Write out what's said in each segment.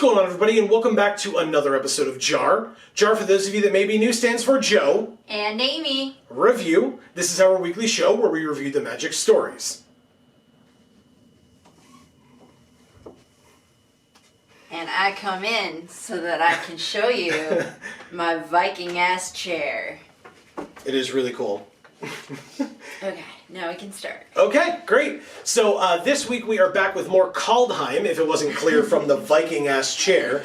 going on, everybody, and welcome back to another episode of JaAR. JaAR, for those of you that may be new, stands for Joe and Amy Review. This is our weekly show where we review the Magic stories. And I come in so that I can show you my Viking-ass chair. It is really cool. Okay, now we can start. Okay, great. So this week we are back with more Kaldheim, if it wasn't clear from the Viking-ass chair.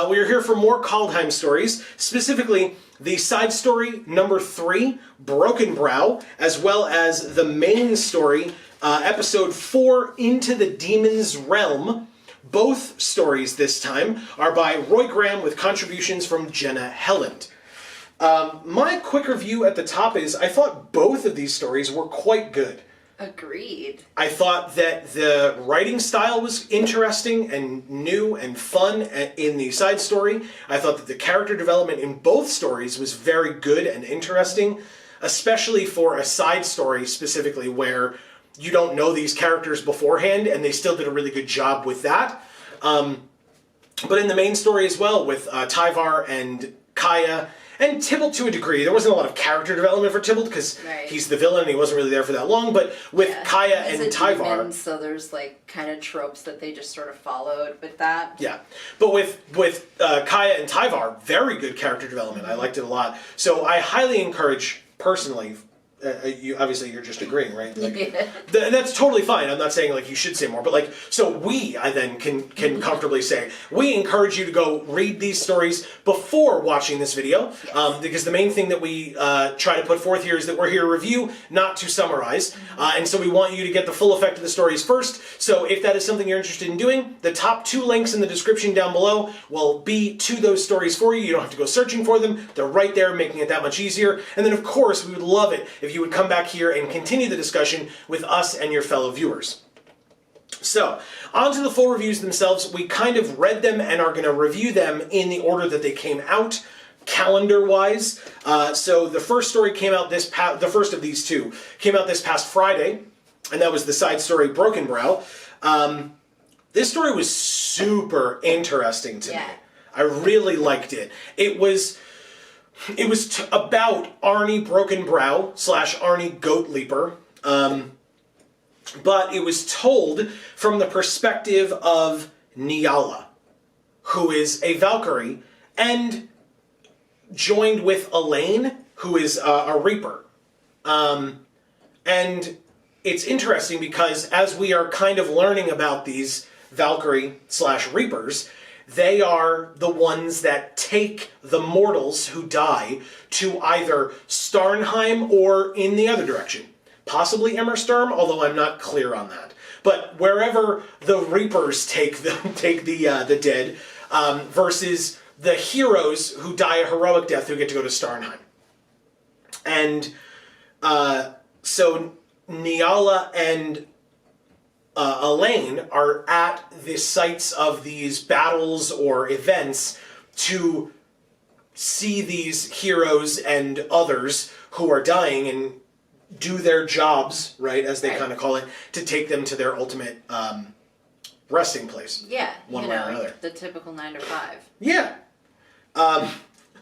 We are here for more Kaldheim stories, specifically the side story number 3, Brokenbrow, as well as the main story, episode 4, Into the Demon's Realm. Both stories this time are by Roy Graham with contributions from Jenna Helland. My quick review at the top is I thought both of these stories were quite good. Agreed. I thought that the writing style was interesting and new and fun in the side story. I thought that the character development in both stories was very good and interesting, especially for a side story specifically where you don't know these characters beforehand, and they still did a really good job with that. But in the main story as well, with Tyvar and Kaya, and Tybalt to a degree. There wasn't a lot of character development for Tybalt because he's the villain and he wasn't really there for that long, but with Kaya and Tyvar... Demon, so there's like kind of tropes that they just sort of followed with that. Yeah, but with Kaya and Tyvar, very good character development. I liked it a lot. So I highly encourage, personally... obviously you're just agreeing, right? Like, that's totally fine. I'm not saying like you should say more, but like, so I then can comfortably say, we encourage you to go read these stories before watching this video, because the main thing that we try to put forth here is that we're here to review, not to summarize, and so we want you to get the full effect of the stories first. So if that is something you're interested in doing, the top 2 links in the description down below will be to those stories for you. You don't have to go searching for them. They're right there, making it that much easier. And then of course, we would love it if you would come back here and continue the discussion with us and your fellow viewers. So, on to the full reviews themselves. We kind of read them and are going to review them in the order that they came out, calendar-wise. So the first story came out the first of these 2 came out this past Friday, and that was the side story Brokenbrow. This story was super interesting to me. I really liked it. It was about Arnie Brokenbrow / Arnie Goat Leaper, but it was told from the perspective of Nyala, who is a Valkyrie, and joined with Elaine, who is a Reaper. And it's interesting because as we are kind of learning about these Valkyrie / Reapers, they are the ones that take the mortals who die to either Starnheim or in the other direction. Possibly Emmersturm, although I'm not clear on that. But wherever the Reapers take the dead, versus the heroes who die a heroic death who get to go to Starnheim. And so Nyala and Elaine are at the sites of these battles or events to see these heroes and others who are dying and do their jobs, right, as they kind of call it, to take them to their ultimate resting place. Yeah, one way or another. The typical 9 to 5. Yeah,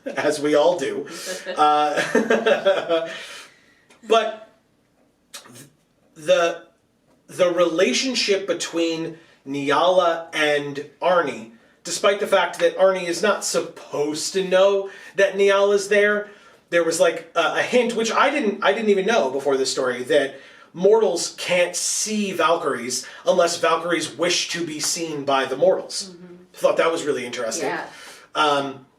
as we all do. But the relationship between Nyala and Arnie, despite the fact that Arnie is not supposed to know that Nyala's there was like a hint, which I didn't even know before this story, that mortals can't see Valkyries unless Valkyries wish to be seen by the mortals. I thought that was really interesting. Yeah.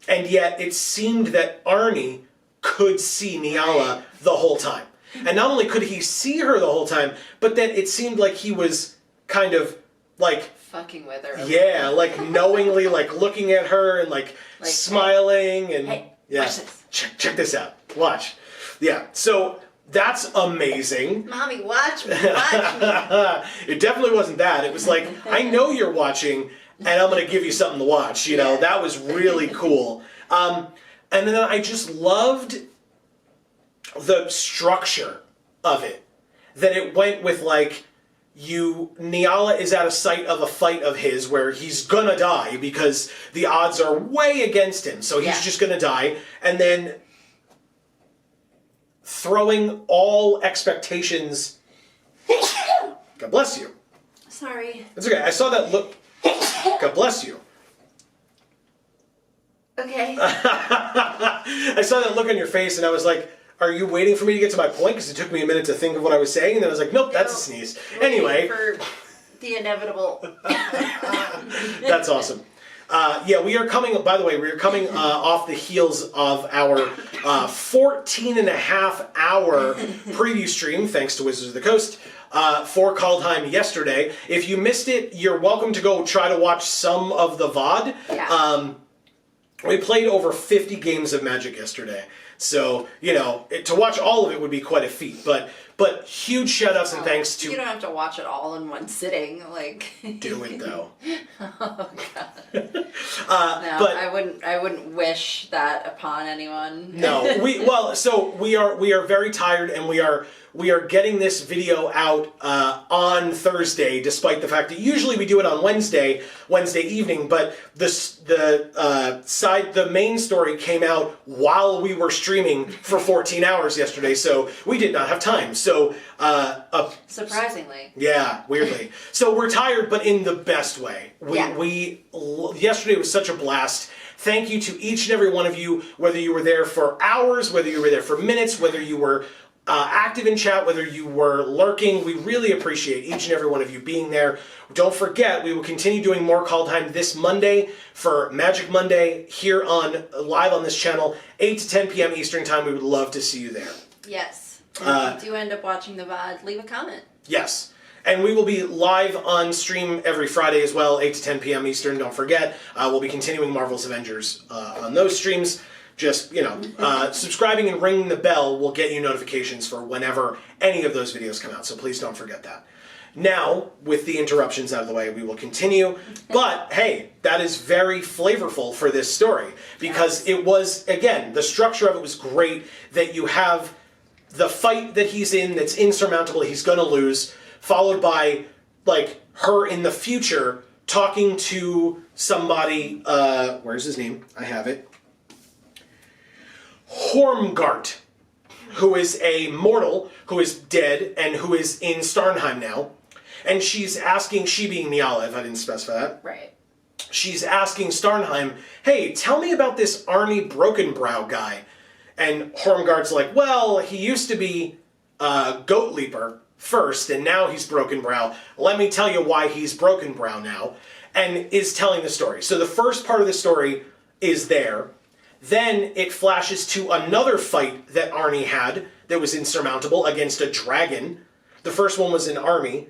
And yet it seemed that Arnie could see Nyala the whole time. And not only could he see her the whole time, but then it seemed like he was kind of like... fucking with her. Yeah, like knowingly like looking at her and like smiling and... yeah, watch this. Check this out. Watch. Yeah, so that's amazing. Mommy, watch me. Watch me. It definitely wasn't that. It was like, I know you're watching and I'm going to give you something to watch. You know, that was really cool. And then I just loved the structure of it. That it went with like Niala is at a site of a fight of his where he's gonna die because the odds are way against him, so he's just gonna die, and then throwing all expectations. God bless you. Sorry. It's okay. I saw that look. God bless you. Okay. I saw that look on your face, and I was like, are you waiting for me to get to my point? Because it took me a minute to think of what I was saying, and then I was like, nope, that's a sneeze. Anyway. For the inevitable. That's awesome. We are coming, by the way, we are coming off the heels of our 14 and a half hour preview stream, thanks to Wizards of the Coast, for Kaldheim yesterday. If you missed it, you're welcome to go try to watch some of the VOD. Yeah. We played over 50 games of Magic yesterday. So, to watch all of it would be quite a feat. But huge shout-outs and thanks to... You don't have to watch it all in one sitting, Do it, though. Oh, God. I wouldn't wish that upon anyone. No. We are very tired, and we are getting this video out on Thursday, despite the fact that usually we do it on Wednesday evening, but the main story came out while we were streaming for 14 hours yesterday, so we did not have time. So surprisingly. Yeah, weirdly. So we're tired, but in the best way. Yesterday was such a blast. Thank you to each and every one of you, whether you were there for hours, whether you were there for minutes, whether you were active in chat, whether you were lurking. We really appreciate each and every one of you being there. Don't forget, we will continue doing more Kaldheim this Monday for Magic Monday here live on this channel, 8 to 10 p.m. Eastern Time. We would love to see you there. Yes. And if you do end up watching the VOD, leave a comment. Yes. And we will be live on stream every Friday as well, 8 to 10 p.m. Eastern. Don't forget, we'll be continuing Marvel's Avengers on those streams. Just, subscribing and ringing the bell will get you notifications for whenever any of those videos come out. So please don't forget that. Now, with the interruptions out of the way, we will continue. But, hey, that is very flavorful for this story. Because it was, again, the structure of it was great. That you have the fight that he's in that's insurmountable, he's going to lose, followed by, her in the future talking to somebody, where's his name? I have it. Hormgart, who is a mortal, who is dead, and who is in Starnheim now. And she's asking, she being Niala, if I didn't specify that. Right. She's asking Starnheim, hey, tell me about this Arnie Brokenbrow guy. And Hormgart's like, well, he used to be Goat Leaper first, and now he's Brokenbrow. Let me tell you why he's Brokenbrow now. And is telling the story. So the first part of the story is there. Then it flashes to another fight that Arnie had that was insurmountable against a dragon. The first one was an army,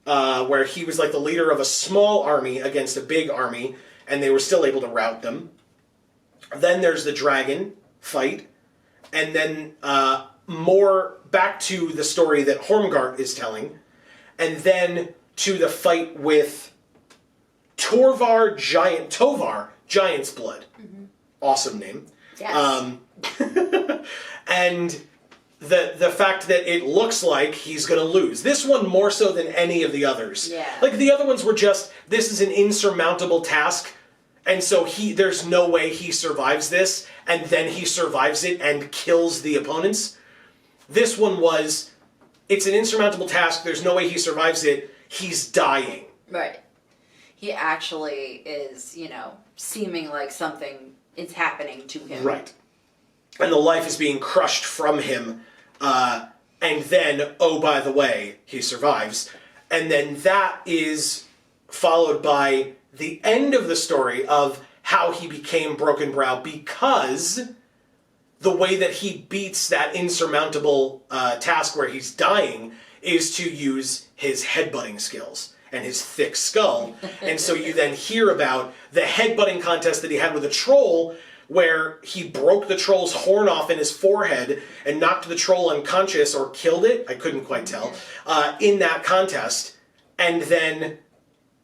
where he was like the leader of a small army against a big army, and they were still able to rout them. Then there's the dragon fight, and then more back to the story that Hormgart is telling, and then to the fight with Tovar, Giant's Blood. Mm-hmm. Awesome name. Yes. And the fact that it looks like he's going to lose. This one more so than any of the others. Yeah. The other ones were just, this is an insurmountable task, and so there's no way he survives this, and then he survives it and kills the opponents. This one was, it's an insurmountable task, there's no way he survives it, he's dying. Right. He actually is, seeming like something is happening to him. Right. And the life is being crushed from him. And then, oh, by the way, he survives. And then that is followed by the end of the story of how he became Brokenbrow, because the way that he beats that insurmountable task where he's dying is to use his headbutting skills and his thick skull. And so you then hear about the headbutting contest that he had with a troll, where he broke the troll's horn off in his forehead and knocked the troll unconscious, or killed it, I couldn't quite tell, in that contest, and then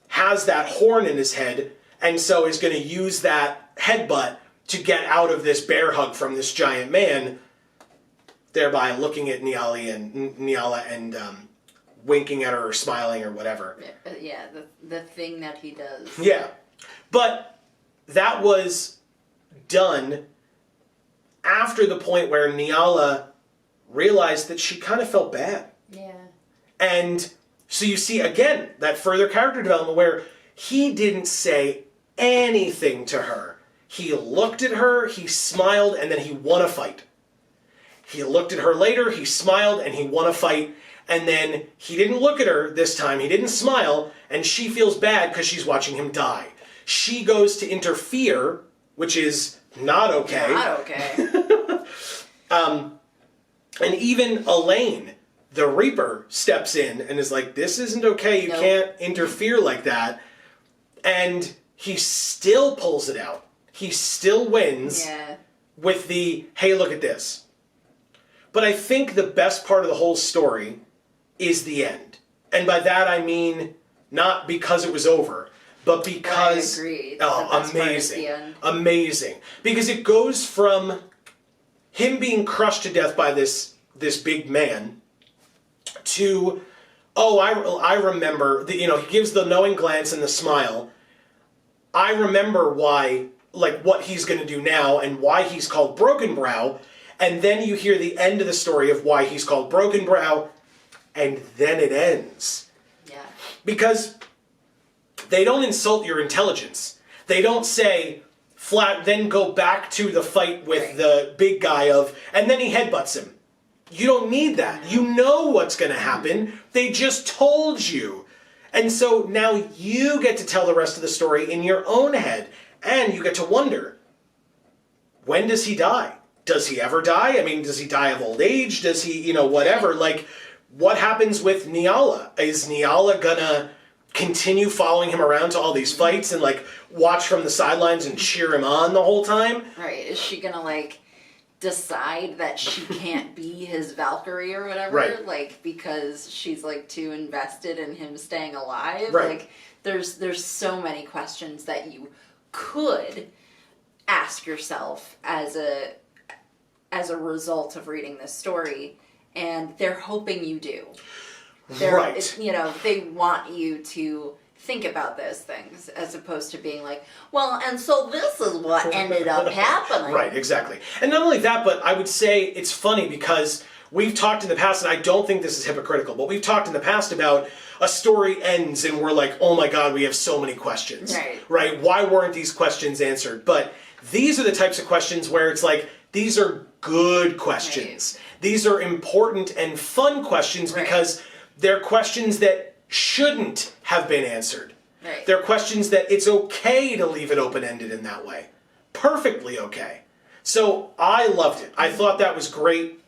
has that horn in his head, and so is going to use that headbutt to get out of this bear hug from this giant man, thereby looking at Niala and winking at her or smiling or whatever. Yeah, the thing that he does. Yeah. But that was done after the point where Nyala realized that she kind of felt bad. Yeah. And so you see, again, that further character development where he didn't say anything to her. He looked at her, he smiled, and then he won a fight. He looked at her later, he smiled, and he won a fight. And then he didn't look at her this time, he didn't smile, and she feels bad because she's watching him die. She goes to interfere, which is not okay. Not okay. And even Elaine, the Reaper, steps in and is like, this isn't okay, you can't interfere like that. And he still pulls it out. He still wins with the, hey, look at this. But I think the best part of the whole story is the end. And by that I mean not because it was over, but because... I agree. Oh, amazing. Amazing. Because it goes from him being crushed to death by this big man to, oh, I remember, he gives the knowing glance and the smile. I remember why, what he's going to do now and why he's called Brokenbrow. And then you hear the end of the story of why he's called Brokenbrow, and then it ends. Yeah. Because they don't insult your intelligence. They don't say, then go back to the fight with the big guy and then he headbutts him. You don't need that. You know what's going to happen. They just told you. And so now you get to tell the rest of the story in your own head. And you get to wonder, when does he die? Does he ever die? I mean, does he die of old age? Does he, whatever? What happens with Nyala? Is Nyala gonna continue following him around to all these fights and, watch from the sidelines and cheer him on the whole time? Right. Is she gonna, decide that she can't be his Valkyrie or whatever? Right. Because she's, too invested in him staying alive? Right. There's so many questions that you could ask yourself as a result of reading this story, and they're hoping you do. Right. They want you to think about those things as opposed to being like, well, and so this is what ended up happening. Right, exactly. And not only that, but I would say it's funny because we've talked in the past, and I don't think this is hypocritical, but we've talked in the past about a story ends and we're like, oh my God, we have so many questions. Right. Right? Why weren't these questions answered? But these are the types of questions where it's like, these are good questions. Right. These are important and fun questions because they're questions that shouldn't have been answered. Right. They're questions that it's okay to leave it open-ended in that way. Perfectly okay. So I loved it. I thought that was great,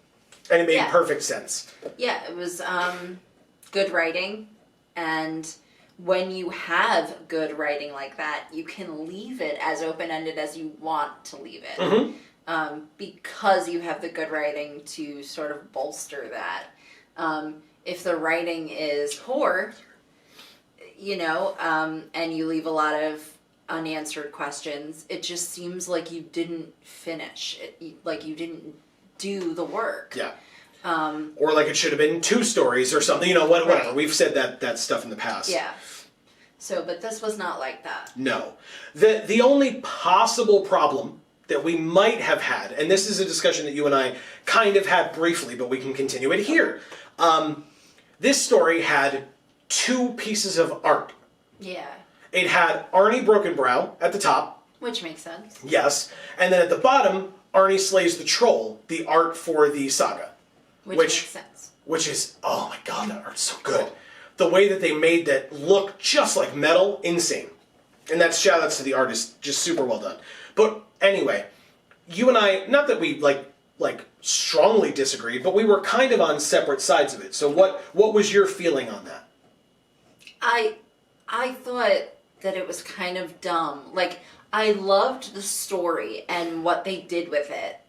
and it made perfect sense. Yeah, it was good writing, and when you have good writing like that, you can leave it as open-ended as you want to leave it. Mm-hmm. Because you have the good writing to sort of bolster that. If the writing is poor, and you leave a lot of unanswered questions, it just seems like you didn't finish it, like you didn't do the work. Yeah. Or it should have been 2 stories or something, whatever. Right. We've said that stuff in the past. Yeah. So, but this was not like that. No. The only possible problem that we might have had, and this is a discussion that you and I kind of had briefly, but we can continue it here. This story had 2 pieces of art. Yeah. It had Arnie Brokenbrow at the top. Which makes sense. Yes. And then at the bottom, Arnie slays the troll, the art for the saga. Which makes sense. Which is, oh my God, that art's so good. The way that they made that look just like metal, insane. And that's shout-outs to the artist, just super well done. But anyway, you and I, not that we strongly disagreed, but we were kind of on separate sides of it. So what was your feeling on that? I thought that it was kind of dumb. I loved the story and what they did with it,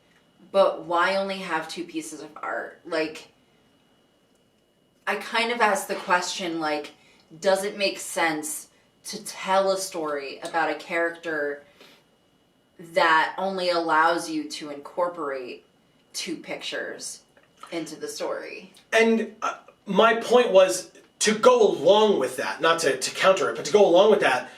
but why only have 2 pieces of art? I kind of asked the question, does it make sense to tell a story about a character that only allows you to incorporate 2 pictures into the story? And my point was, to go along with that, not to counter it, but to go along with that,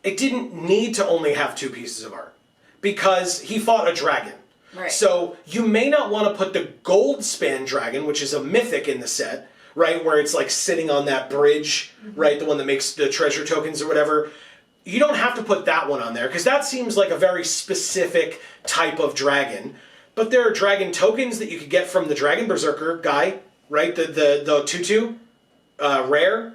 it didn't need to only have 2 pieces of art because he fought a dragon. Right. So you may not want to put the gold span dragon, which is a mythic in the set, right, where it's like sitting on that bridge, right, the one that makes the treasure tokens or whatever. You don't have to put that one on there because that seems like a very specific type of dragon. But there are dragon tokens that you could get from the Dragon Berserker guy, right? The 2/2 rare,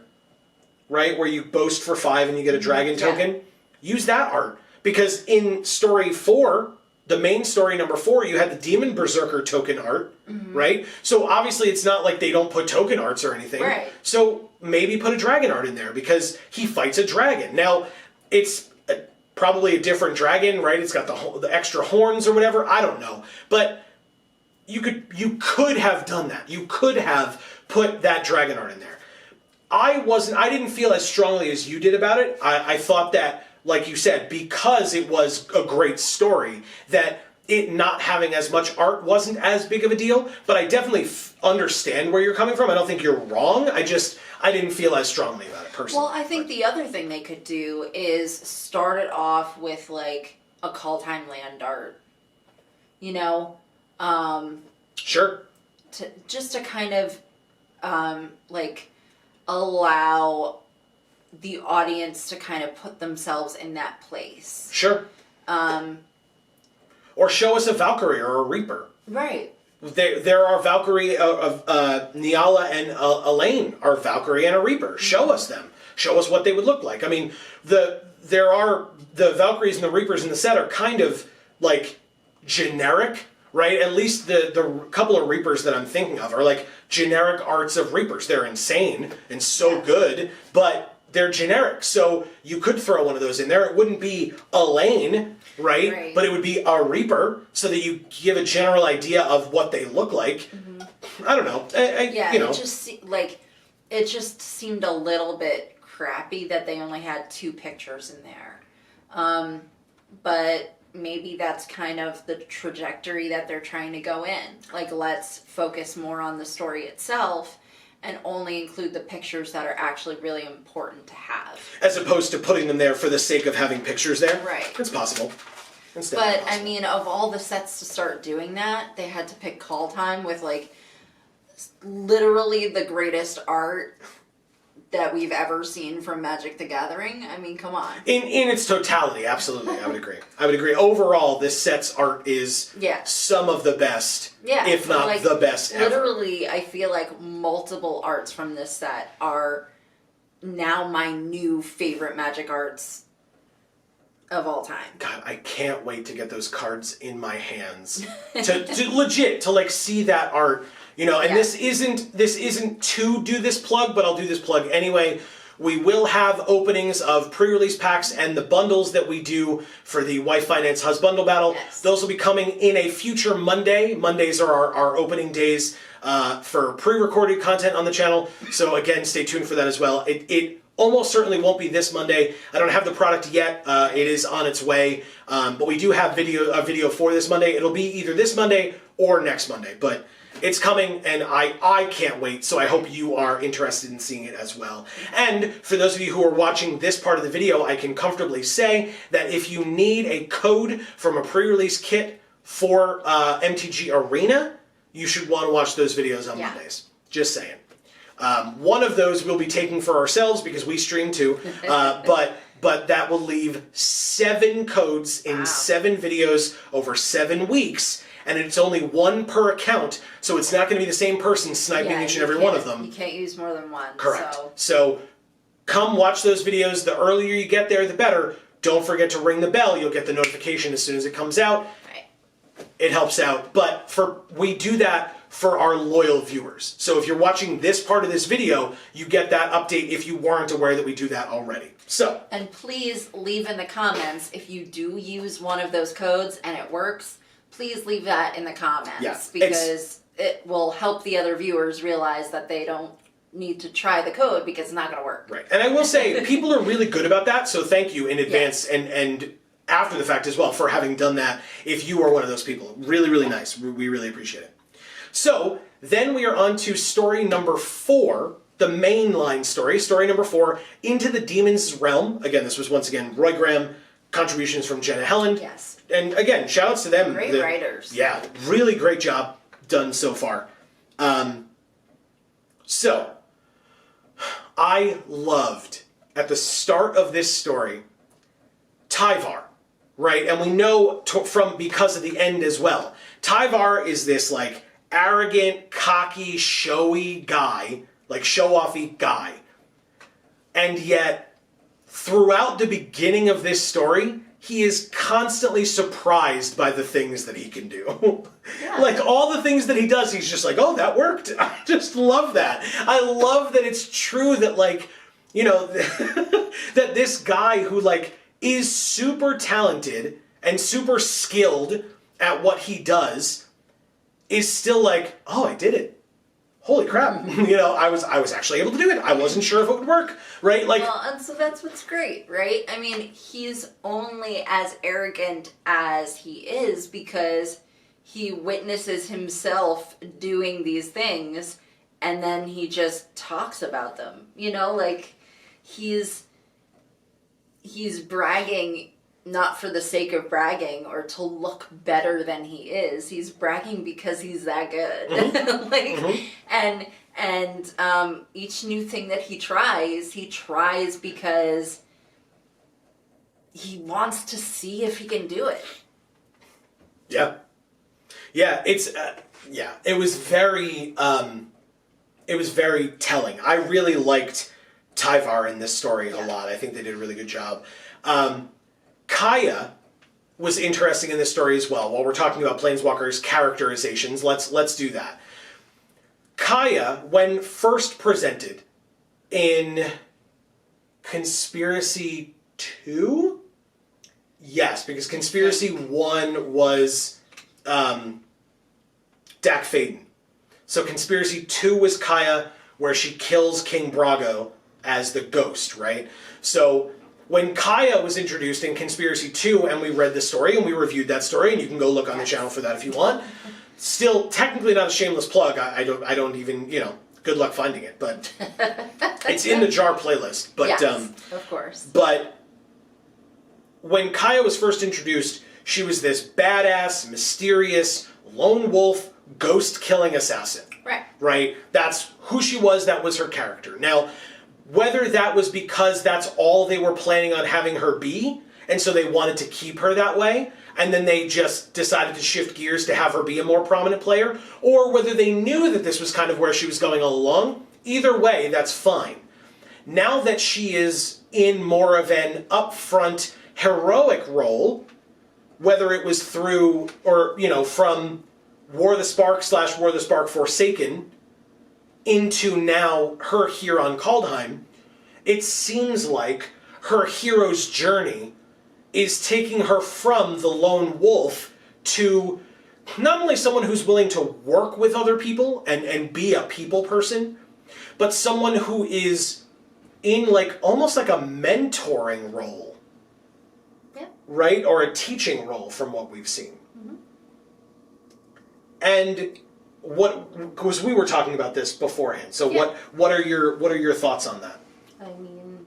right? Where you boast for 5 and you get a dragon token. Use that art. Because in story 4, the main story number 4, you had the Demon Berserker token art, right? So obviously it's not like they don't put token arts or anything. Right. So maybe put a dragon art in there because he fights a dragon. Now, it's probably a different dragon, right? It's got the extra horns or whatever. I don't know. But you could have done that. You could have put that dragon art in there. I didn't feel as strongly as you did about it. I thought that, like you said, because it was a great story, that it not having as much art wasn't as big of a deal, but I definitely understand where you're coming from. I don't think you're wrong. I didn't feel as strongly about it personally. Well, I think the other thing they could do is start it off with like a Kaldheim land art. You know? Sure. To kind of like allow the audience to kind of put themselves in that place. Sure. Or show us a Valkyrie or a Reaper. Right. There are Valkyrie of Niala and Elaine are Valkyrie and a Reaper. Show us them. Show us what they would look like. I mean, the Valkyries and the Reapers in the set are kind of like generic, right? At least the couple of Reapers that I'm thinking of are like generic arts of Reapers. They're insane and so good, but they're generic. So you could throw one of those in there. It wouldn't be Elaine, right? But it would be a Reaper, so that you give a general idea of what they look like. I don't know. Yeah, you know. it just seemed a little bit crappy that they only had 2 pictures in there. But maybe that's kind of the trajectory that they're trying to go in. Like, let's focus more on the story itself and only include the pictures that are actually really important to have. As opposed to putting them there for the sake of having pictures there? Right. It's possible. But, I mean, of all the sets to start doing that, they had to pick Kaldheim with, like, literally the greatest art that we've ever seen from Magic the Gathering. I mean, come on. In its totality, absolutely, I would agree. I would agree. Overall, this set's art is some of the best, if not like, the best ever. Literally, I feel like multiple arts from this set are now my new favorite Magic arts of all time. God, I can't wait to get those cards in my hands. to legit, to like see that art. You know, and this isn't to do this plug, but I'll do this plug anyway. We will have openings of pre-release packs and the bundles that we do for the Wife Finance Husbundle Battle. Yes. Those will be coming in a future Monday. Mondays are our opening days for pre-recorded content on the channel. So again, stay tuned for that as well. It almost certainly won't be this Monday. I don't have the product yet. It is on its way. But we do have a video for this Monday. It'll be either this Monday or next Monday. But it's coming, and I can't wait, so I hope you are interested in seeing it as well. And for those of you who are watching this part of the video, I can comfortably say that if you need a code from a pre-release kit for MTG Arena, you should want to watch those videos on Mondays. Just saying. One of those we'll be taking for ourselves because we stream too, but that will leave 7 codes in 7 videos over 7 weeks. And it's only 1 per account, so it's not going to be the same person sniping each and every one of them. You can't use more than one. Correct. So come watch those videos. The earlier you get there, the better. Don't forget to ring the bell. You'll get the notification as soon as it comes out. Right. It helps out. But we do that for our loyal viewers. So if you're watching this part of this video, you get that update if you weren't aware that we do that already. So. And please leave in the comments if you do use one of those codes and it works. Please leave that in the comments because it will help the other viewers realize that they don't need to try the code because it's not going to work. Right. And I will say, people are really good about that, so thank you in advance and after the fact as well for having done that if you are one of those people. Really, really nice. We really appreciate it. So, then we are on to story number 4, the mainline story number 4, Into the Demon's Realm. Again, this was once again Roy Graham, contributions from Jenna Helland. Yes. And again, shout outs to them. Great writers. Yeah, really great job done so far. So, I loved, at the start of this story, Tyvar, right? And we know because of the end as well. Tyvar is this, like, arrogant, cocky, showy guy, like, show-offy guy. And yet, throughout the beginning of this story, he is constantly surprised by the things that he can do. Yeah. Like, all the things that he does, he's just like, oh, that worked. I just love that. I love that it's true that, like, you know, that this guy who, like, is super talented and super skilled at what he does is still like, oh, I did it. Holy crap. You know, I was actually able to do it. I wasn't sure if it would work, right? Like, well, and so that's what's great, right? I mean, he's only as arrogant as he is because he witnesses himself doing these things and then he just talks about them. You know, like, he's bragging not for the sake of bragging or to look better than he is. He's bragging because he's that good. Mm-hmm. Like, mm-hmm. And each new thing that he tries because he wants to see if he can do it. Yeah. Yeah, it's it was very telling. I really liked Tyvar in this story a lot. I think they did a really good job. Kaya was interesting in this story as well. While we're talking about Planeswalkers' characterizations, let's do that. Kaya, when first presented in Conspiracy 2? Yes, because Conspiracy 1 was Dak Faden. So Conspiracy 2 was Kaya, where she kills King Brago as the ghost, right? So when Kaya was introduced in Conspiracy 2, and we read the story, and we reviewed that story, and you can go look on the channel for that if you want. Still, technically not a shameless plug. I don't even, you know, good luck finding it, but it's in the JaAR playlist. But yes, of course. But when Kaya was first introduced, she was this badass, mysterious, lone wolf, ghost-killing assassin. Right. Right? That's who she was. That was her character. Now, whether that was because that's all they were planning on having her be, and so they wanted to keep her that way, and then they just decided to shift gears to have her be a more prominent player, or whether they knew that this was kind of where she was going all along, either way, that's fine. Now that she is in more of an upfront, heroic role, whether it was through, or, you know, from War the Spark / War the Spark Forsaken, into now her here on Kaldheim, it seems like her hero's journey is taking her from the lone wolf to not only someone who's willing to work with other people and be a people person, but someone who is in like almost like a mentoring role. Yeah. Right? Or a teaching role from what we've seen. Mm-hmm. And because we were talking about this beforehand. So yeah. What are your thoughts on that? I mean,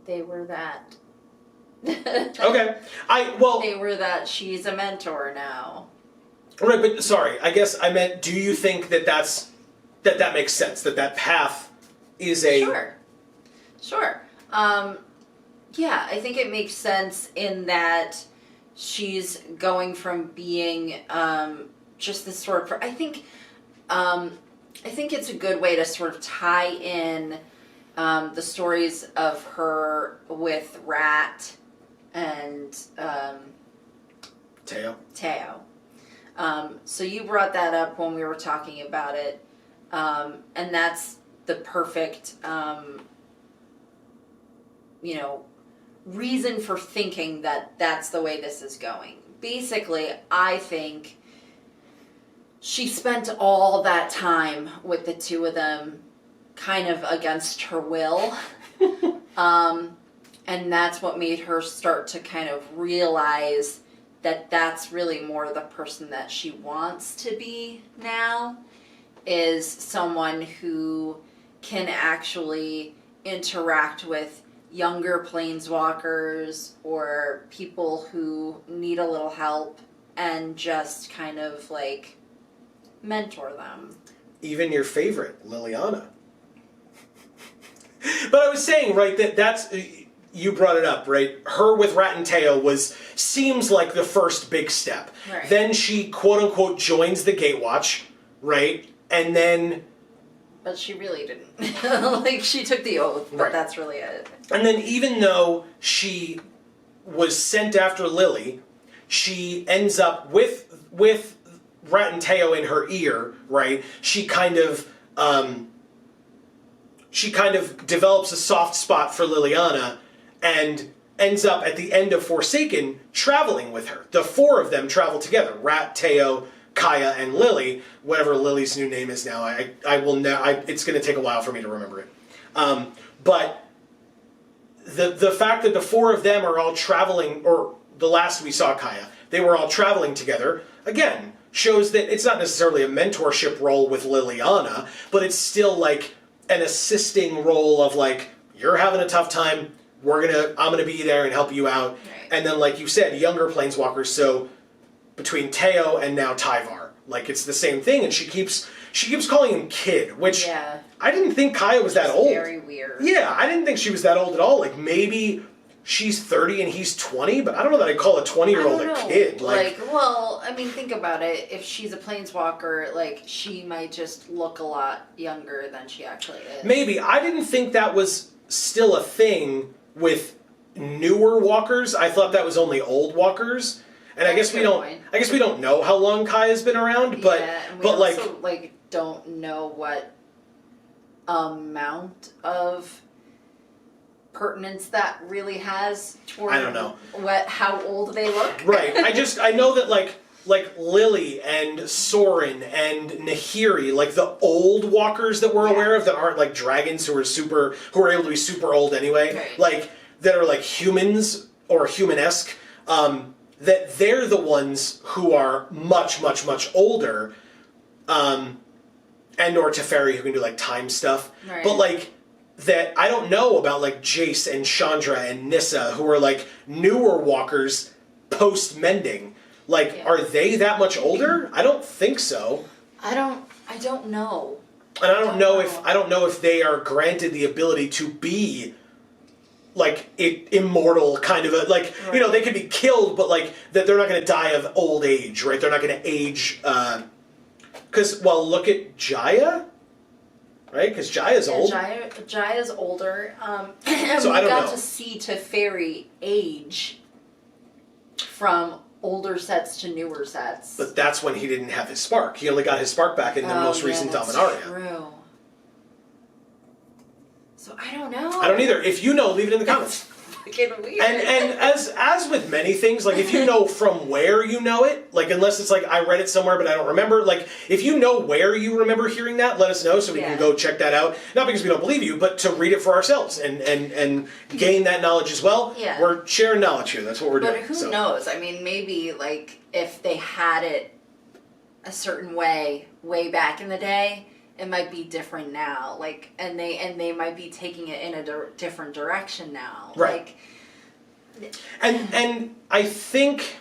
they were that. Okay. They were that she's a mentor now. Right, but sorry, I guess I meant, do you think that that makes sense? That path is a... Sure. Yeah, I think it makes sense in that she's going from being just this sort of... I think it's a good way to sort of tie in the stories of her with Rat and Teo. So you brought that up when we were talking about it, and that's the perfect, reason for thinking that that's the way this is going. Basically, I think she spent all that time with the two of them kind of against her will. And that's what made her start to kind of realize that that's really more the person that she wants to be now, is someone who can actually interact with younger planeswalkers or people who need a little help and just kind of like mentor them. Even your favorite, Liliana. But I was saying, right, that's you brought it up, right? Her with Rat and Teo seems like the first big step. Right. Then she quote unquote joins the Gatewatch, right? And then but she really didn't. Like, she took the oath, but that's really it. And then even though she was sent after Lily, she ends up with Rat and Teo in her ear, right? She kind of develops a soft spot for Liliana and ends up at the end of Forsaken traveling with her. The four of them travel together. Rat, Teo, Kaya, and Lily, whatever Lily's new name is now. I will it's going to take a while for me to remember it. But the fact that the four of them are all traveling, or the last we saw Kaya, they were all traveling together, again, shows that it's not necessarily a mentorship role with Liliana, but it's still like an assisting role of like, you're having a tough time, I'm gonna be there and help you out. Right. And then, like you said, younger planeswalkers, so between Teo and now Tyvar, like it's the same thing, and she keeps calling him kid, which I didn't think Kaya was that old. Very weird. Yeah, I didn't think she was that old at all. Like, maybe she's 30 and he's 20, but I don't know that I'd call a 20-year-old a kid. Like, well, I mean, think about it. If she's a planeswalker, like, she might just look a lot younger than she actually is. Maybe. I didn't think that was still a thing with newer walkers. I thought that was only old walkers. And I guess we don't know how long Kaya's been around, but and we but also, like don't know what amount of pertinence that really has toward I don't know how old they look. Right. I know that like Lily and Sorin and Nahiri, like the old walkers that we're aware of that aren't like dragons who are able to be super old anyway, like that are like humans or human-esque, that they're the ones who are much, much, much older, and or Teferi who can do like time stuff. Right. But like that I don't know about like Jace and Chandra and Nissa who are like newer walkers post-mending. Like, are they that much older? I don't think so. I don't know. And I don't know if they are granted the ability to be like immortal kind of a like you know, they could be killed, but like that they're not going to die of old age, right? They're not going to age because look at JaAR, right? Because JaAR's old. JaAR's older. So I don't know. We got to see Teferi age from older sets to newer sets. But that's when he didn't have his spark. He only got his spark back in the most recent Dominaria. True. So I don't know. I don't either. If you know, leave it in the comments. Fucking weird. And as with many things, like if you know from where you know it, like unless it's like I read it somewhere but I don't remember, like if you know where you remember hearing that, let us know so we can go check that out. Not because we don't believe you, but to read it for ourselves and gain that knowledge as well. Yeah. We're sharing knowledge here. That's what we're doing. But who knows? I mean, maybe like if they had it a certain way back in the day, it might be different now. Like, and they might be taking it in a different direction now. Right. Like, and I think,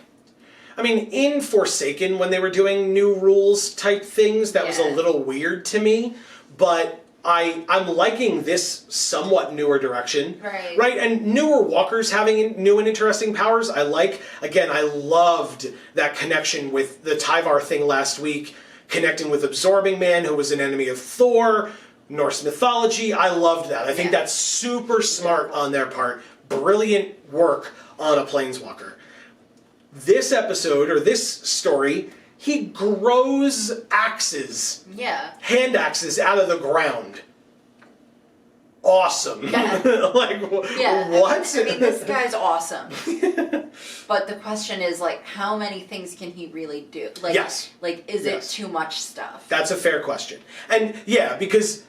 I mean, in Forsaken when they were doing new rules type things, that was a little weird to me. But I'm liking this somewhat newer direction. Right. Right? And newer walkers having new and interesting powers, I like. Again, I loved that connection with the Tyvar thing last week, connecting with Absorbing Man, who was an enemy of Thor, Norse mythology. I loved that. I think that's super smart on their part. Brilliant work on a planeswalker. This episode, or this story, he grows axes. Yeah. Hand axes out of the ground. Awesome. Yeah. Like, what? I mean, this guy's awesome. But the question is, like, how many things can he really do? Like, like, is it too much stuff? That's a fair question. And, because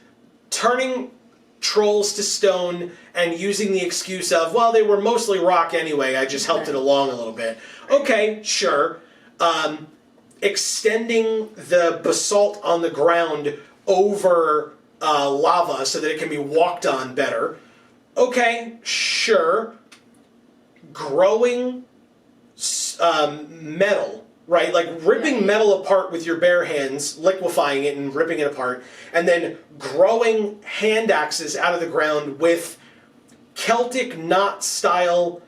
turning trolls to stone and using the excuse of, well, they were mostly rock anyway, I just helped it along a little bit. Okay, sure. Extending the basalt on the ground over lava so that it can be walked on better. Okay, sure. Growing metal, right? Like ripping metal apart with your bare hands, liquefying it and ripping it apart, and then growing hand axes out of the ground with Celtic knot style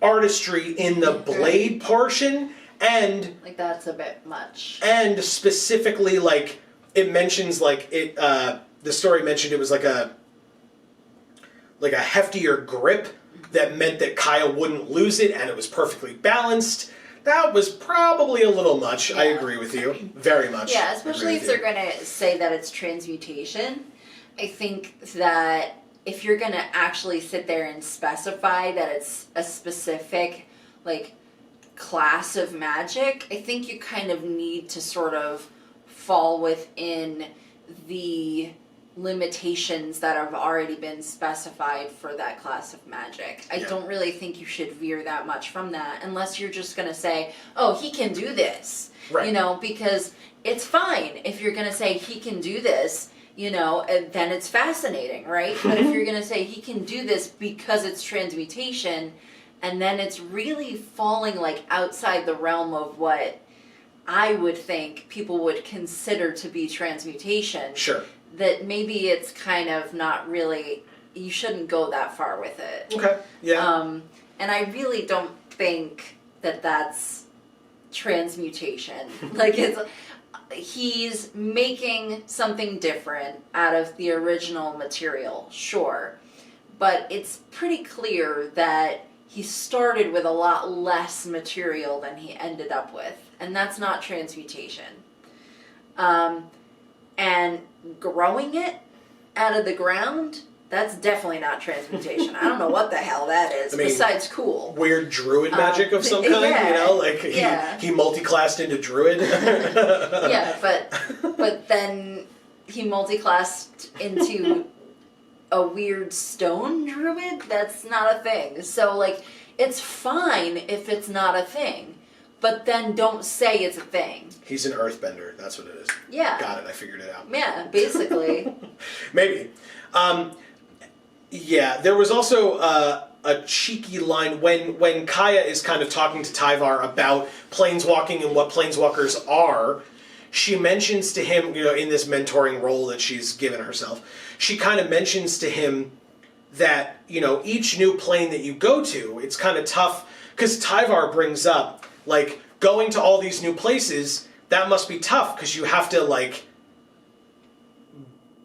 artistry in the blade portion, and like that's a bit much. And specifically, like it mentions, like it, the story mentioned it was like a heftier grip that meant that Kaya wouldn't lose it, and it was perfectly balanced. That was probably a little much. Yeah. I agree with you. Very much. Yeah, especially if they're going to say that it's transmutation. I think that if you're going to actually sit there and specify that it's a specific, like, class of magic, I think you kind of need to sort of fall within the limitations that have already been specified for that class of magic. I don't really think you should veer that much from that unless you're just going to say, oh, he can do this. Right. You know, because it's fine if you're going to say he can do this, you know, then it's fascinating, right? But if you're going to say he can do this because it's transmutation, and then it's really falling like outside the realm of what I would think people would consider to be transmutation. Sure. That maybe it's kind of not really, you shouldn't go that far with it. Okay, yeah. And I really don't think that that's transmutation. Like, he's making something different out of the original material, sure. But it's pretty clear that he started with a lot less material than he ended up with. And that's not transmutation. And growing it out of the ground, that's definitely not transmutation. I don't know what the hell that is, besides cool. Weird druid magic of some kind, you know? Like, he multi-classed into druid. Yeah, but then he multi-classed into a weird stone druid? That's not a thing. So, like, it's fine if it's not a thing. But then don't say it's a thing. He's an earthbender. That's what it is. Yeah. Got it. I figured it out. Yeah, basically. Maybe. Yeah, there was also a cheeky line when Kaya is kind of talking to Tyvar about planeswalking and what planeswalkers are. She mentions to him, you know, in this mentoring role that she's given herself, she kind of mentions to him that, you know, each new plane that you go to, it's kind of tough, because Tyvar brings up, like, going to all these new places, that must be tough, because you have to, like,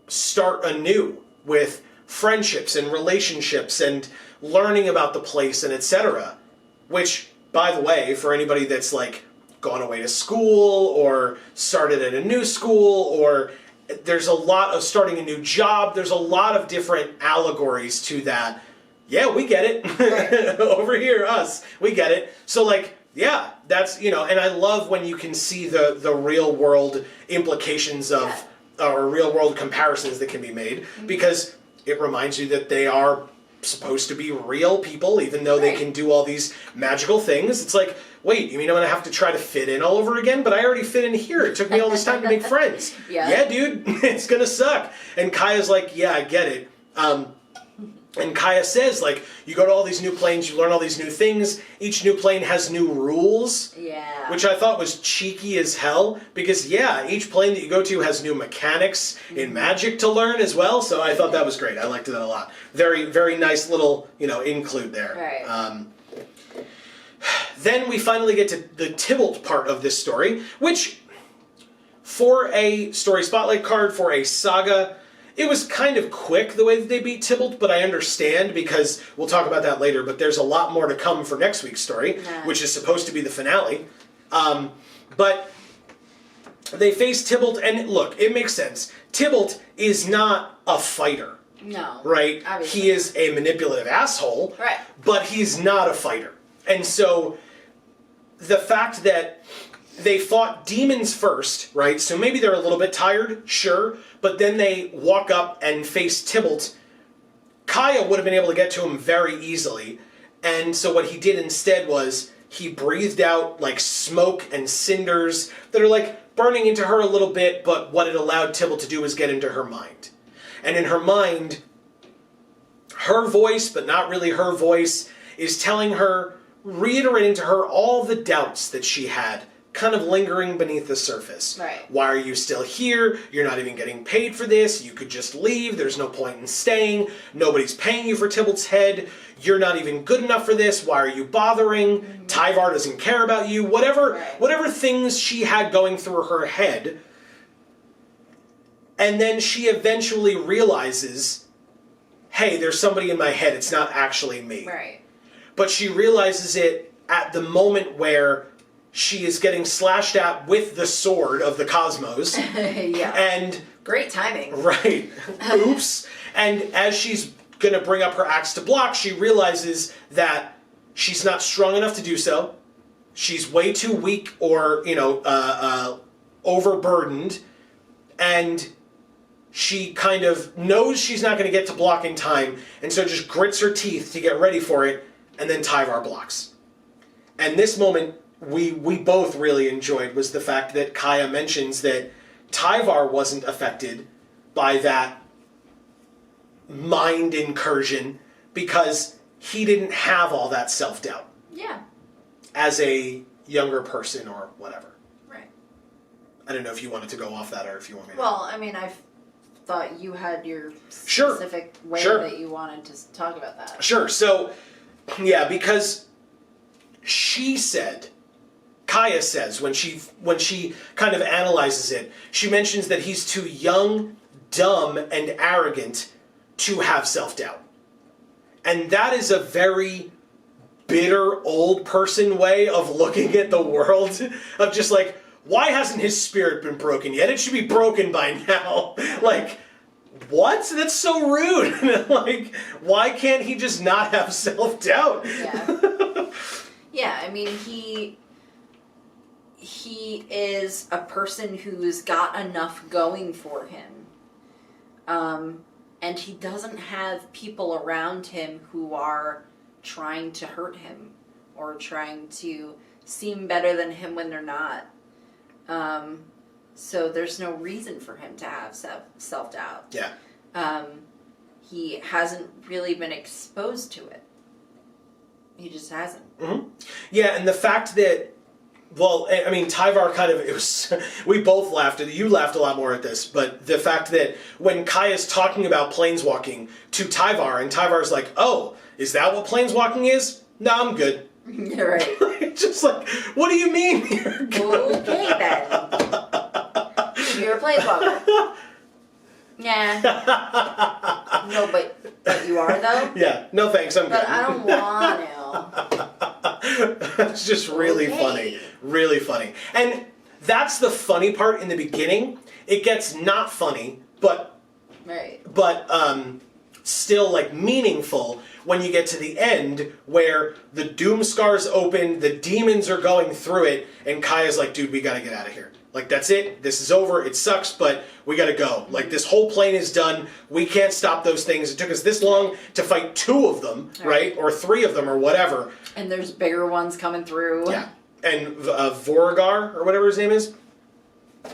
start anew with friendships and relationships and learning about the place and etc. Which, by the way, for anybody that's, like, gone away to school or started at a new school, or there's a lot of starting a new job, there's a lot of different allegories to that. Yeah, we get it. Over here, us, we get it. So, like, yeah, that's, you know, and I love when you can see the real world implications of, or real world comparisons that can be made, because it reminds you that they are supposed to be real people, even though they can do all these magical things. It's like, wait, you mean I'm going to have to try to fit in all over again? But I already fit in here. It took me all this time to make friends. Yeah, dude, it's going to suck. And Kaya's like, yeah, I get it. And Kaya says, like, you go to all these new planes, you learn all these new things. Each new plane has new rules. Yeah. Which I thought was cheeky as hell. Because, yeah, each plane that you go to has new mechanics in Magic to learn as well. So I thought that was great. I liked that a lot. Very, very nice little, you know, include there. Right. Then we finally get to the Tybalt part of this story, which, for a Story Spotlight card, for a saga, it was kind of quick the way that they beat Tybalt, but I understand, because we'll talk about that later, but there's a lot more to come for next week's story, which is supposed to be the finale. But they face Tybalt, and look, it makes sense. Tybalt is not a fighter. No. Right? Obviously. He is a manipulative asshole, right, but he's not a fighter. And so the fact that they fought demons first, right? So maybe they're a little bit tired, sure, but then they walk up and face Tybalt. Kaya would have been able to get to him very easily. And so what he did instead was he breathed out like smoke and cinders that are like burning into her a little bit, but what it allowed Tybalt to do was get into her mind. And in her mind, her voice, but not really her voice, is telling her, reiterating to her all the doubts that she had, kind of lingering beneath the surface. Right. Why are you still here? You're not even getting paid for this. You could just leave. There's no point in staying. Nobody's paying you for Tybalt's head. You're not even good enough for this. Why are you bothering? Mm-hmm. Tyvar doesn't care about you. Whatever things she had going through her head. And then she eventually realizes, hey, there's somebody in my head. It's not actually me. Right. But she realizes it at the moment where she is getting slashed at with the sword of the cosmos. Yeah. And great timing. Right. Oops. And as she's going to bring up her axe to block, she realizes that she's not strong enough to do so. She's way too weak or, overburdened. And she kind of knows she's not going to get to block in time, and so just grits her teeth to get ready for it, and then Tyvar blocks. And this moment we both really enjoyed was the fact that Kaya mentions that Tyvar wasn't affected by that mind incursion because he didn't have all that self-doubt. Yeah. As a younger person or whatever. Right. I don't know if you wanted to go off that or if you want me to. Well, I mean, I thought you had your specific way that you wanted to talk about that. Sure. So, yeah, because she said, Kaya says, when she kind of analyzes it, she mentions that he's too young, dumb, and arrogant to have self-doubt. And that is a very bitter old person way of looking at the world, of just like, why hasn't his spirit been broken yet? It should be broken by now. Like, what? That's so rude. Like, why can't he just not have self-doubt? Yeah. Yeah, I mean, he is a person who's got enough going for him. And he doesn't have people around him who are trying to hurt him or trying to seem better than him when they're not. So there's no reason for him to have self-doubt. Yeah. He hasn't really been exposed to it. He just hasn't. Mm-hmm. Yeah, and the fact that, well, I mean, Tyvar kind of, it was, we both laughed at it. You laughed a lot more at this, but the fact that when Kaya's talking about planeswalking to Tyvar, and Tyvar's like, oh, is that what planeswalking is? No, I'm good. You're right. Just like, what do you mean you're good? Okay, then. You're a planeswalker. Yeah. No, but you are, though? Yeah. No, thanks. I'm good. But I don't want to. It's just really funny. Really funny. And that's the funny part in the beginning. It gets not funny, but still like meaningful when you get to the end where the Doom Scars open, the demons are going through it, and Kaya's like, dude, we gotta get out of here. Like, that's it. This is over. It sucks, but we gotta go. Like, this whole plane is done. We can't stop those things. It took us this long to fight 2 of them, right? Or 3 of them, or whatever. And there's bigger ones coming through. Yeah. And Voragar, or whatever his name is,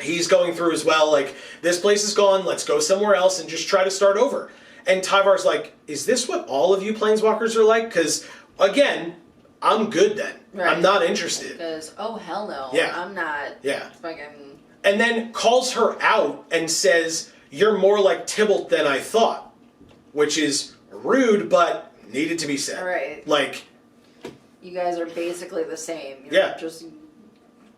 he's going through as well. Like, this place is gone. Let's go somewhere else and just try to start over. And Tyvar's like, is this what all of you planeswalkers are like? Because, again, I'm good then. Right. I'm not interested. Because, oh, hell no. Yeah. I'm not. Yeah. Fucking. And then calls her out and says, you're more like Tybalt than I thought. Which is rude, but needed to be said. Right. Like, you guys are basically the same. You're just,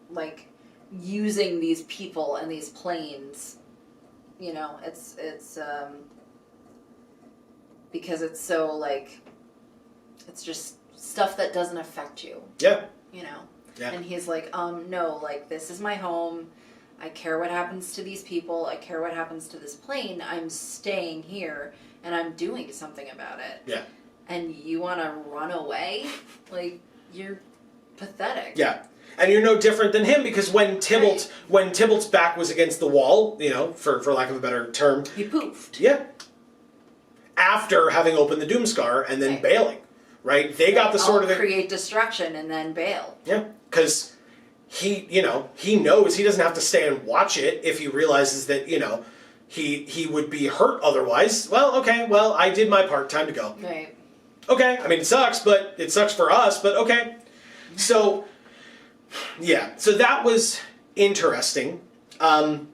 like, using these people and these planes. You know, it's because it's so, like, it's just stuff that doesn't affect you. Yeah. You know? Yeah. And he's like, no, like, this is my home. I care what happens to these people. I care what happens to this plane. I'm staying here, and I'm doing something about it. Yeah. And you want to run away? Like, you're pathetic. Yeah. And you're no different than him, because when Tybalt's back was against the wall, you know, for lack of a better term. He poofed. Yeah. After having opened the Doomscar and then bailing, right? They got the sort of create destruction and then bail. Yeah, because he knows he doesn't have to stay and watch it if he realizes that, he would be hurt otherwise. Well, okay, I did my part, time to go. Right. Okay, I mean, it sucks for us, but okay. So, yeah, so that was interesting. And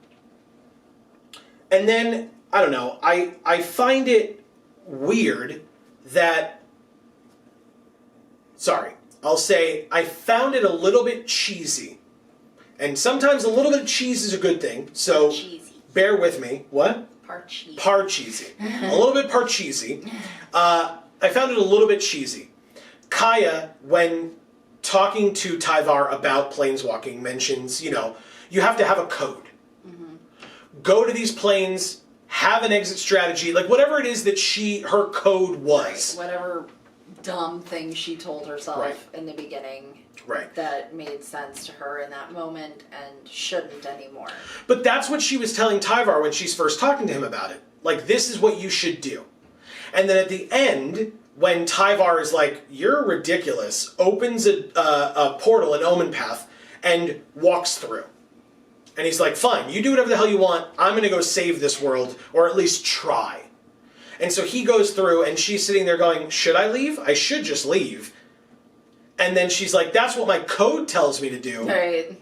then, I don't know, I find it weird that, I'll say I found it a little bit cheesy. And sometimes a little bit of cheese is a good thing, so bear with me. What? Parcheesy. A little bit parcheesy. I found it a little bit cheesy. Kaya, when talking to Tyvar about planeswalking, mentions, you have to have a code. Mm-hmm. Go to these planes, have an exit strategy, like whatever it is that her code was. Right. Whatever dumb thing she told herself right. in the beginning. Right. That made sense to her in that moment and shouldn't anymore. But that's what she was telling Tyvar when she's first talking to him about it. Like, this is what you should do. And then at the end, when Tyvar is like, you're ridiculous, opens a portal, an omen path, and walks through. And he's like, fine, you do whatever the hell you want. I'm going to go save this world, or at least try. And so he goes through, and she's sitting there going, should I leave? I should just leave. And then she's like, that's what my code tells me to do. Right.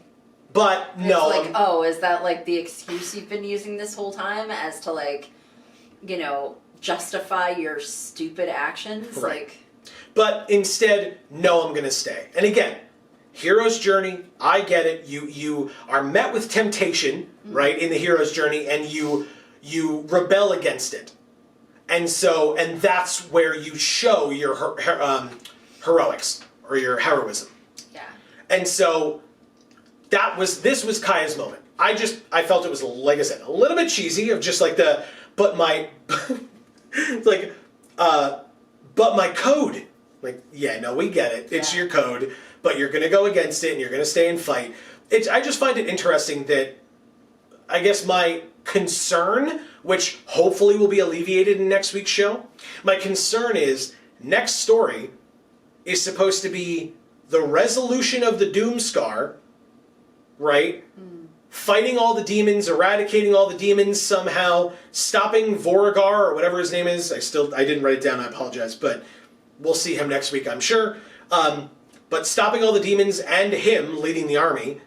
But no. It's like, is that like the excuse you've been using this whole time as to like, justify your stupid actions? Right. Like. But instead, no, I'm going to stay. And again, hero's journey, I get it. You are met with temptation, mm-hmm. right, in the hero's journey, and you rebel against it. And that's where you show your heroics. Or your heroism. Yeah. And so this was Kaya's moment. I felt it was, like I said, a little bit cheesy of just like but my code. Like, yeah, no, we get it. It's your code, but you're gonna go against it and you're gonna stay and fight. I just find it interesting that I guess my concern, which hopefully will be alleviated in next week's show, my concern is next story is supposed to be the resolution of the Doomscar, right? Mm. Fighting all the demons, eradicating all the demons somehow, stopping Voragar or whatever his name is. I didn't write it down, I apologize, but we'll see him next week, I'm sure. But stopping all the demons and him leading the army,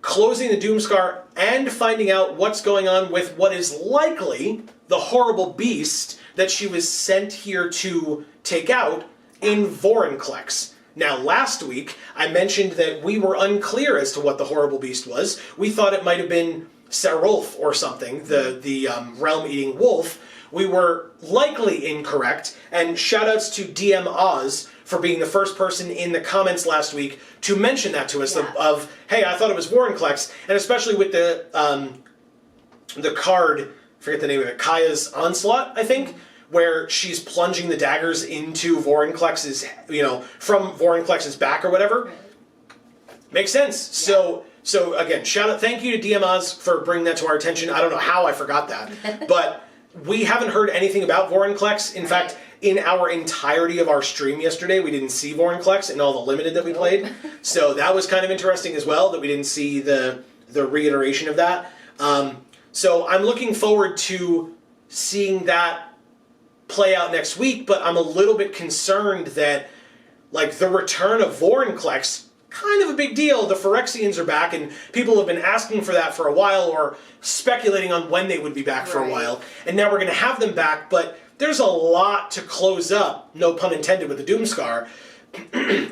closing the Doomscar, and finding out what's going on with what is likely the horrible beast that she was sent here to take out in Vorinclex. Now, last week, I mentioned that we were unclear as to what the horrible beast was. We thought it might have been Serulf or something, the realm-eating wolf. We were likely incorrect, and shoutouts to DM Oz for being the first person in the comments last week to mention that to us, of hey, I thought it was Vorinclex, and especially with the card, I forget the name of it, Kaya's Onslaught, I think, where she's plunging the daggers into Vorinclex's, from Vorinclex's back or whatever. Right. Makes sense. Yeah. So again, thank you to DMOs for bringing that to our attention. I don't know how I forgot that, but we haven't heard anything about Vorinclex. In fact, in our entirety of our stream yesterday, we didn't see Vorinclex in all the limited that we played. So that was kind of interesting as well, that we didn't see the reiteration of that. So I'm looking forward to seeing that play out next week, but I'm a little bit concerned that, like, the return of Vorinclex, kind of a big deal. The Phyrexians are back, and people have been asking for that for a while, or speculating on when they would be back for a while, and now we're going to have them back, but there's a lot to close up, no pun intended with the Doomscar,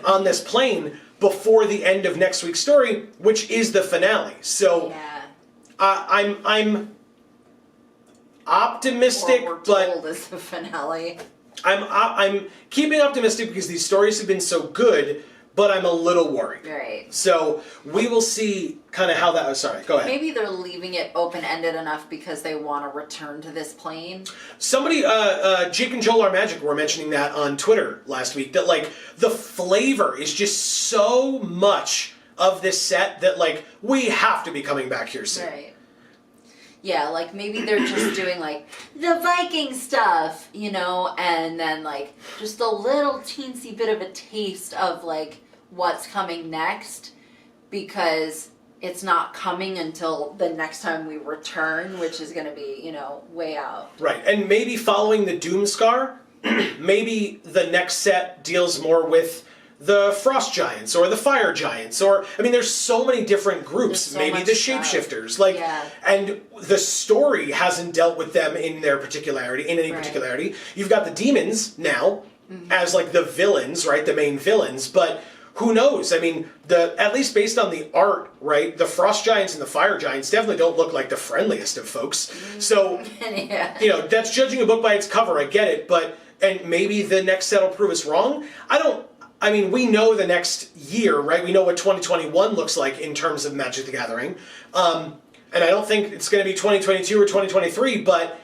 on this plane before the end of next week's story, which is the finale. So, I'm optimistic, but is the finale. I'm keeping optimistic because these stories have been so good, but I'm a little worried. Right. So we will see kind of how that. Sorry, go ahead. Maybe they're leaving it open-ended enough because they want to return to this plane. Somebody, Jake and Joel Are Magic were mentioning that on Twitter last week. That like the flavor is just so much of this set that like we have to be coming back here soon. Right. Yeah, like maybe they're just doing like the Viking stuff, and then like just a little teensy bit of a taste of like what's coming next because it's not coming until the next time we return, which is going to be, you know, way out. Right, and maybe following the Doomscar, maybe the next set deals more with the Frost Giants or the Fire Giants, or I mean, there's so many different groups. So maybe much the stuff. Shapeshifters, like, and the story hasn't dealt with them in their particularity, in any particularity. You've got the demons now as like the villains, right? The main villains, but who knows? I mean, at least based on the art, right? The Frost Giants and the Fire Giants definitely don't look like the friendliest of folks. So, you know, that's judging a book by its cover. I get it, but and maybe the next set will prove us wrong. I mean, we know the next year, right? We know what 2021 looks like in terms of Magic the Gathering. And I don't think it's going to be 2022 or 2023, but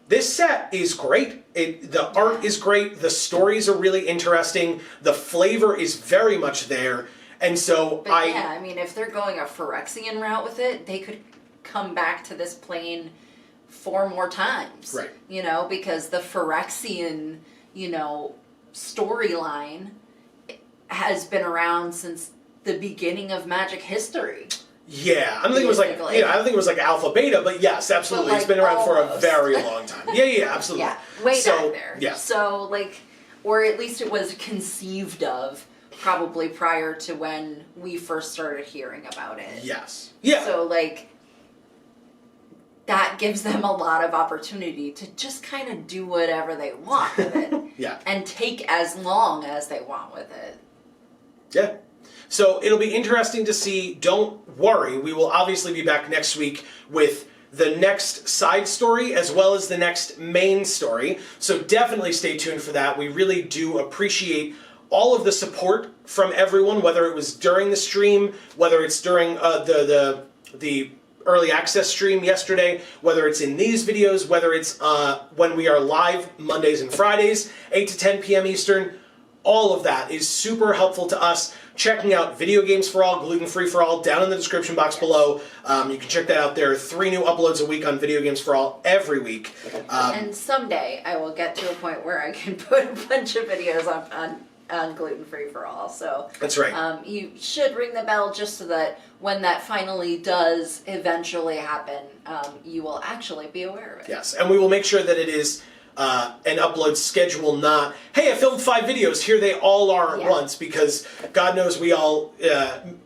this set is great. The art is great. The stories are really interesting. The flavor is very much there. And so I mean, if they're going a Phyrexian route with it, they could come back to this plane 4 more times. Right. You know, because the Phyrexian, you know, storyline has been around since the beginning of Magic history. Yeah, I don't think it was like, I don't think it was like alpha beta, but yes, absolutely, but like it's been around for a almost. very long time. Yeah, absolutely. Yeah, way back there. Yeah. So like, or at least it was conceived of probably prior to when we first started hearing about it. Yes. Yeah. So like, that gives them a lot of opportunity to just kind of do whatever they want with it. Yeah. And take as long as they want with it. Yeah. So it'll be interesting to see. Don't worry, we will obviously be back next week with the next side story as well as the next main story. So definitely stay tuned for that. We really do appreciate all of the support from everyone, whether it was during the stream, whether it's during the early access stream yesterday, whether it's in these videos, whether it's when we are live Mondays and Fridays, 8 to 10 p.m. Eastern. All of that is super helpful to us. Checking out Video Games for All, Gluten Free for All, down in the description box below. You can check that out. There are 3 new uploads a week on Video Games for All every week. And someday I will get to a point where I can put a bunch of videos on Gluten Free for All. So that's right. You should ring the bell just so that when that finally does eventually happen, you will actually be aware of it. Yes, and we will make sure that it is an upload schedule, not, hey, I filmed 5 videos, here they all are at once, because God knows we all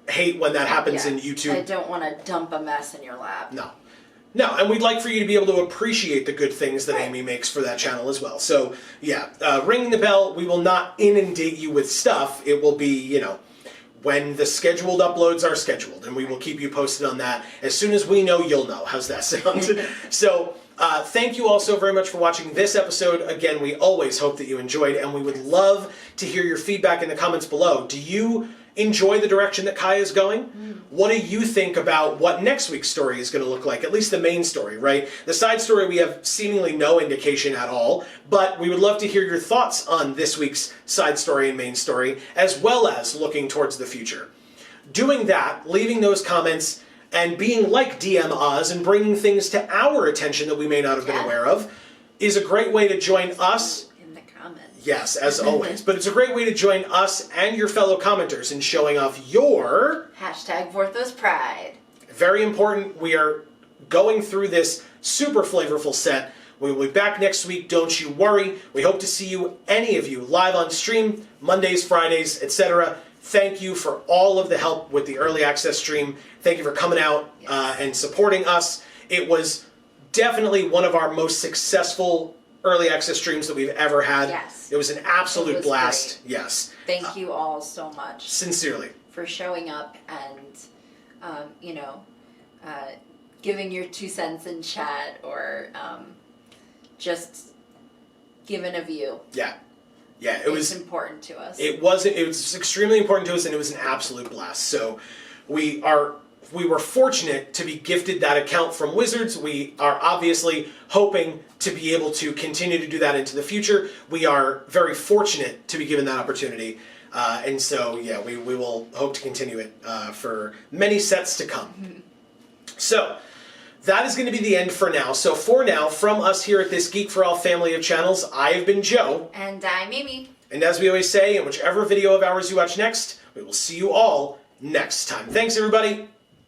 hate when that happens in YouTube. I don't want to dump a mess in your lap. No, and we'd like for you to be able to appreciate the good things that Amy makes for that channel as well. So, yeah, ringing the bell, we will not inundate you with stuff. It will be, you know, when the scheduled uploads are scheduled, and we will keep you posted on that. As soon as we know, you'll know. How's that sound? So, thank you all so very much for watching this episode. Again, we always hope that you enjoyed, and we would love to hear your feedback in the comments below. Do you enjoy the direction that Kaya is going? What do you think about what next week's story is going to look like? At least the main story, right? The side story, we have seemingly no indication at all, but we would love to hear your thoughts on this week's side story and main story, as well as looking towards the future. Doing that, leaving those comments, and being like DM Oz and bringing things to our attention that we may not have been aware of is a great way to join us. In the comments. Yes, as always. But it's a great way to join us and your fellow commenters in showing off your... #Vorthos Pride. Very important. We are going through this super flavorful set. We will be back next week, don't you worry. We hope to see you, any of you, live on stream, Mondays, Fridays, etc. Thank you for all of the help with the early access stream. Thank you for coming out and supporting us. It was definitely one of our most successful early access streams that we've ever had. Yes. It was an absolute blast. Great. Yes. Thank you all so much. Sincerely. For showing up and, you know, giving your 2 cents in chat or just giving a view. Yeah. Yeah, it was important to us. It was extremely important to us, and it was an absolute blast. So we were fortunate to be gifted that account from Wizards. We are obviously hoping to be able to continue to do that into the future. We are very fortunate to be given that opportunity. And so, yeah, we will hope to continue it for many sets to come. So, that is going to be the end for now. So for now, from us here at this Geek for All family of channels, I have been Joe. And I'm Mimi. And as we always say, in whichever video of ours you watch next, we will see you all next time. Thanks, everybody.